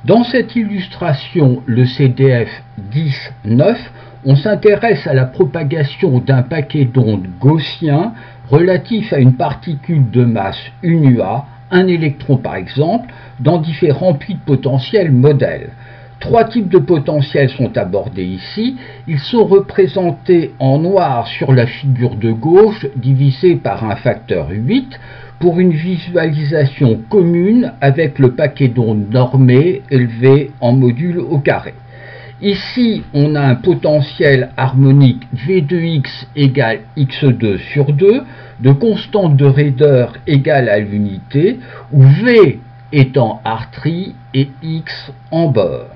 Dans cette illustration, le CDF 10.9, on s'intéresse à la propagation d'un paquet d'ondes gaussien relatif à une particule de masse UNUA, un électron par exemple, dans différents puits de potentiel modèles. Trois types de potentiels sont abordés ici. Ils sont représentés en noir sur la figure de gauche, divisé par un facteur 8, pour une visualisation commune avec le paquet d'ondes normé élevé en module au carré. Ici, on a un potentiel harmonique V2x égale x2 sur 2, de constante de raideur égale à l'unité, où V étant arterie et x en bord.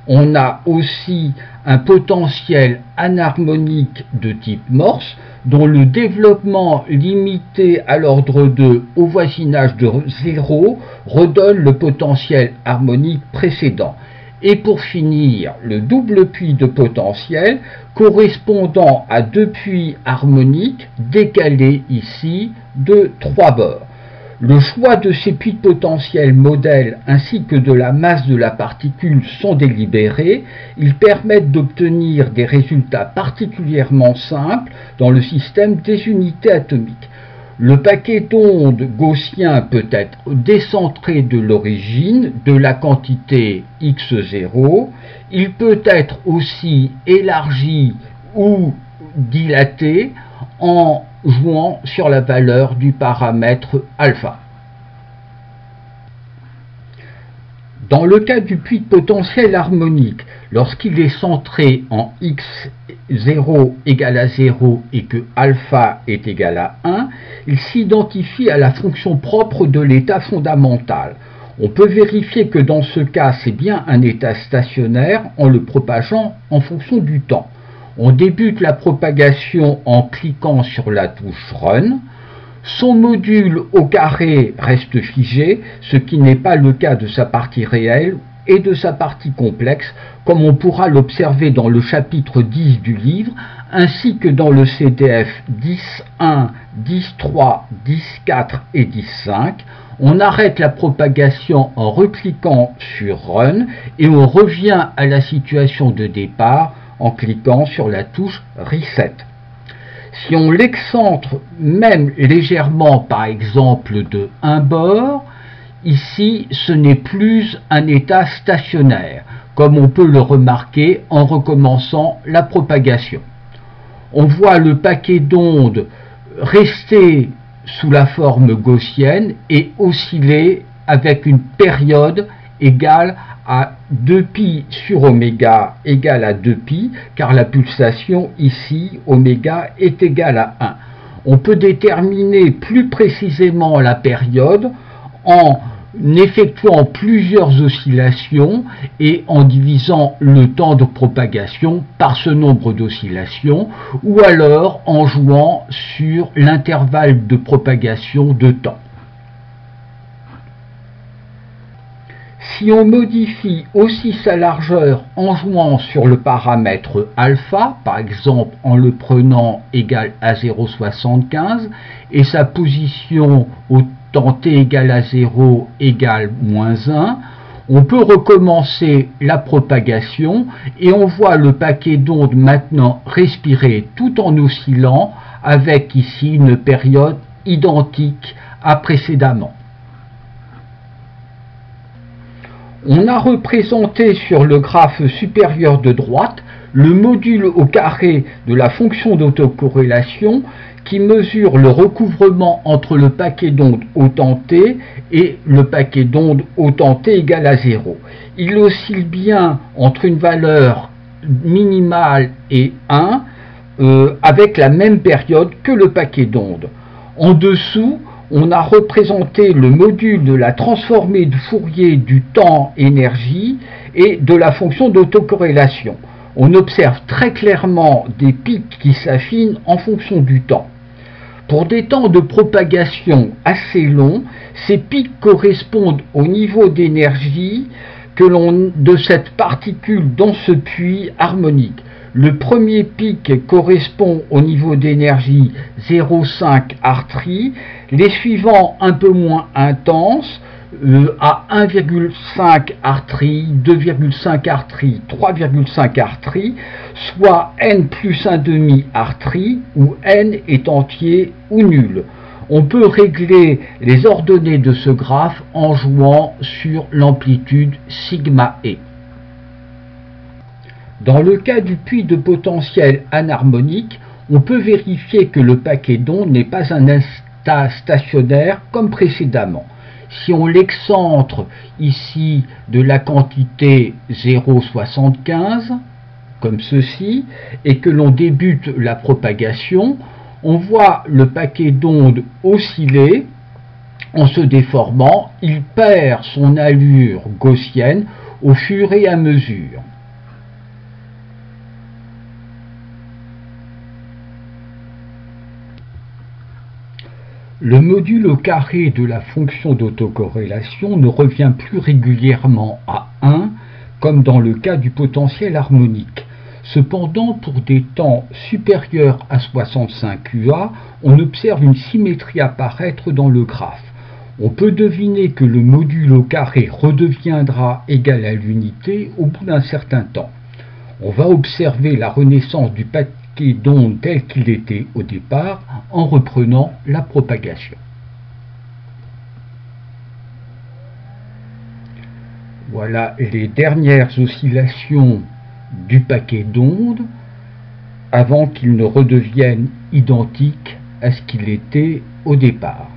On a aussi un potentiel anharmonique de type Morse, dont le développement limité à l'ordre 2 au voisinage de 0 redonne le potentiel harmonique précédent. Et pour finir, le double puits de potentiel correspondant à deux puits harmoniques décalés ici de 3 bords. Le choix de ces puits de potentiel modèles ainsi que de la masse de la particule sont délibérés. Ils permettent d'obtenir des résultats particulièrement simples dans le système des unités atomiques. Le paquet d'ondes gaussien peut être décentré de l'origine de la quantité x0. Il peut être aussi élargi ou dilaté en jouant sur la valeur du paramètre alpha. Dans le cas du puits de potentiel harmonique, lorsqu'il est centré en x0 égale à 0 et que alpha est égal à 1, il s'identifie à la fonction propre de l'état fondamental. On peut vérifier que dans ce cas, c'est bien un état stationnaire en le propageant en fonction du temps. On débute la propagation en cliquant sur la touche Run. Son module au carré reste figé, ce qui n'est pas le cas de sa partie réelle et de sa partie complexe, comme on pourra l'observer dans le chapitre 10 du livre, ainsi que dans le CDF 10.1, 10.3, 10.4 et 10.5. On arrête la propagation en recliquant sur Run et on revient à la situation de départ en cliquant sur la touche Reset. Si on l'excentre même légèrement, par exemple de un bord, ici ce n'est plus un état stationnaire, comme on peut le remarquer en recommençant la propagation. On voit le paquet d'ondes rester sous la forme gaussienne et osciller avec une période égale à 2π sur oméga égale à 2π, car la pulsation ici, oméga, est égale à 1. On peut déterminer plus précisément la période en effectuant plusieurs oscillations et en divisant le temps de propagation par ce nombre d'oscillations, ou alors en jouant sur l'intervalle de propagation de temps. Si on modifie aussi sa largeur en jouant sur le paramètre alpha, par exemple en le prenant égal à 0,75 et sa position au temps t égale à 0 égale moins 1, on peut recommencer la propagation et on voit le paquet d'ondes maintenant respirer tout en oscillant avec ici une période identique à précédemment. On a représenté sur le graphe supérieur de droite le module au carré de la fonction d'autocorrélation qui mesure le recouvrement entre le paquet d'ondes au temps t et le paquet d'ondes au temps t égal à 0. Il oscille bien entre une valeur minimale et 1 avec la même période que le paquet d'ondes. En dessous, on a représenté le module de la transformée de Fourier du temps-énergie et de la fonction d'autocorrélation. On observe très clairement des pics qui s'affinent en fonction du temps. Pour des temps de propagation assez longs, ces pics correspondent au niveau d'énergie de cette particule dans ce puits harmonique. Le premier pic correspond au niveau d'énergie 0,5 artrie, les suivants un peu moins intenses à 1,5 artrie, 2,5 artrie, 3,5 artrie, soit n plus 1 demi artrie, où n est entier ou nul. On peut régler les ordonnées de ce graphe en jouant sur l'amplitude sigma e. Dans le cas du puits de potentiel anharmonique, on peut vérifier que le paquet d'ondes n'est pas un état stationnaire comme précédemment. Si on l'excentre ici de la quantité 0,75, comme ceci, et que l'on débute la propagation, on voit le paquet d'ondes osciller en se déformant. Il perd son allure gaussienne au fur et à mesure. Le module au carré de la fonction d'autocorrélation ne revient plus régulièrement à 1, comme dans le cas du potentiel harmonique. Cependant, pour des temps supérieurs à 65 UA, on observe une symétrie apparaître dans le graphe. On peut deviner que le module au carré redeviendra égal à l'unité au bout d'un certain temps. On va observer la renaissance du paquet d'ondes tel qu'il était au départ en reprenant la propagation. Voilà les dernières oscillations du paquet d'ondes avant qu'il ne redevienne identique à ce qu'il était au départ.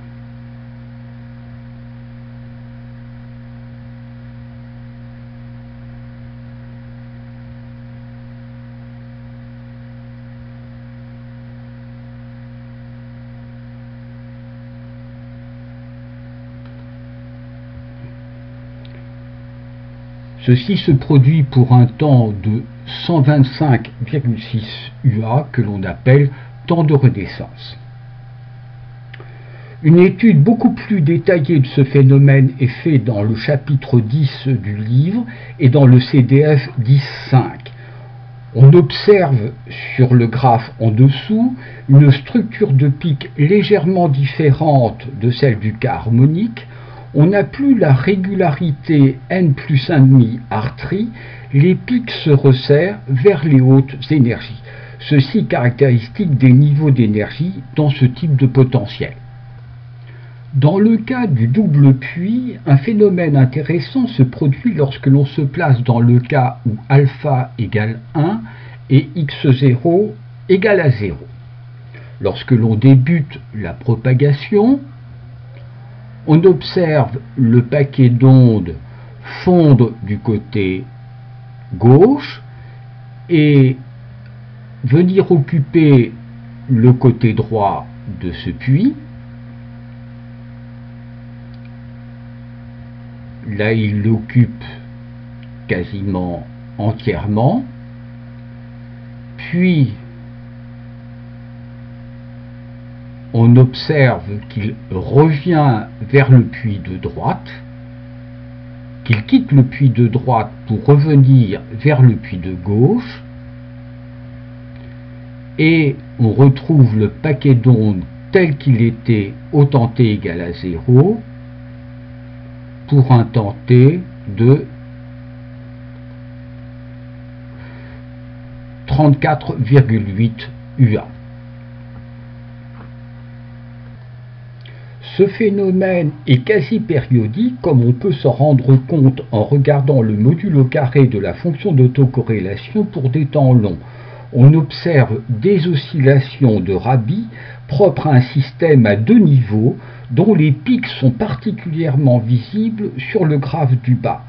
Ceci se produit pour un temps de 125,6 UA que l'on appelle temps de renaissance. Une étude beaucoup plus détaillée de ce phénomène est faite dans le chapitre 10 du livre et dans le CDF 10.5. On observe sur le graphe en dessous une structure de pic légèrement différente de celle du cas harmonique. On n'a plus la régularité n plus 1,5 artrie, les pics se resserrent vers les hautes énergies. Ceci caractéristique des niveaux d'énergie dans ce type de potentiel. Dans le cas du double puits, un phénomène intéressant se produit lorsque l'on se place dans le cas où alpha égale 1 et x0 égale à 0. Lorsque l'on débute la propagation, on observe le paquet d'ondes fondre du côté gauche et venir occuper le côté droit de ce puits. Là, il l'occupe quasiment entièrement. Puis, on observe qu'il revient vers le puits de droite, qu'il quitte le puits de droite pour revenir vers le puits de gauche, et on retrouve le paquet d'ondes tel qu'il était au temps t égale à 0 pour un temps t de 34,8 UA. Ce phénomène est quasi périodique, comme on peut s'en rendre compte en regardant le module au carré de la fonction d'autocorrélation pour des temps longs. On observe des oscillations de Rabi propres à un système à deux niveaux dont les pics sont particulièrement visibles sur le graphe du bas.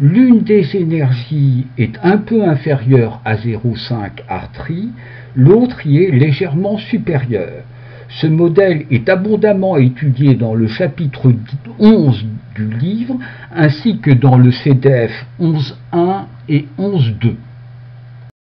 L'une des énergies est un peu inférieure à 0,5 artrie, l'autre y est légèrement supérieure. Ce modèle est abondamment étudié dans le chapitre 11 du livre, ainsi que dans le CDF 11.1 et 11.2.